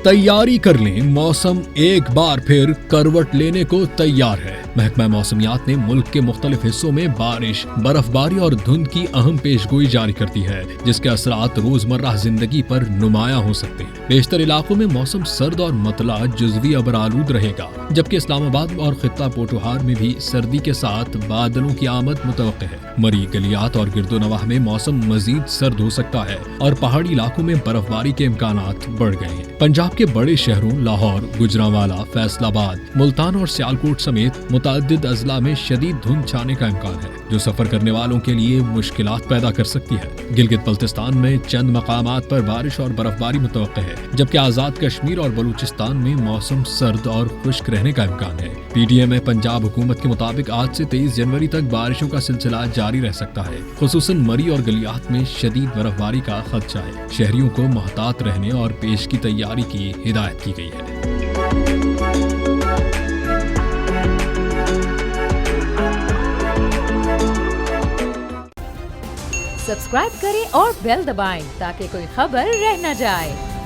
तैयारी कर लें, मौसम एक बार फिर करवट लेने को तैयार है। महकमा मौसमियात ने मुल्क के मुख्तलिफ हिस्सों में बारिश, बर्फबारी और धुंध की अहम पेशगोई जारी कर दी है, जिसके असरात रोजमर्रा जिंदगी पर नुमायां हो सकते हैं। बेशतर इलाकों में मौसम सर्द और मतला जुज़वी अबरालूद रहेगा, जबकि इस्लामाबाद और खित्ता पोटोहार में भी सर्दी के साथ बादलों की आमद मुतवक्किल है। मरी, गलियात और गिरदोनवाह में मौसम मजीद सर्द हो सकता है और पहाड़ी इलाकों में बर्फबारी के इम्कानात बढ़ गए हैं। पंजाब के बड़े शहरों लाहौर, गुजरांवाला, फैसलाबाद, मुल्तान और सियालकोट समेत मुतअद्दिद अजला में शदीद धुंध छाने का इम्कान है, जो सफर करने वालों के लिए मुश्किलात पैदा कर सकती है। गिलगित बल्तिस्तान में चंद मकामात पर बारिश और बर्फबारी मुतवक्किल है, जबकि आजाद कश्मीर और बलूचिस्तान में मौसम सर्द और खुश्क रहने का इम्कान है। PTM पंजाब हुकूमत के मुताबिक आज से 23 जनवरी तक बारिशों का सिलसिला जारी रह सकता है। खुसूसन मरी और गलियात में शदीद बर्फबारी का खदशा है। शहरियों को मोहतात रहने और पेश की तैयारी की हिदायत की गई है। सब्सक्राइब करें और बेल दबाएं ताकि कोई खबर रह न जाए।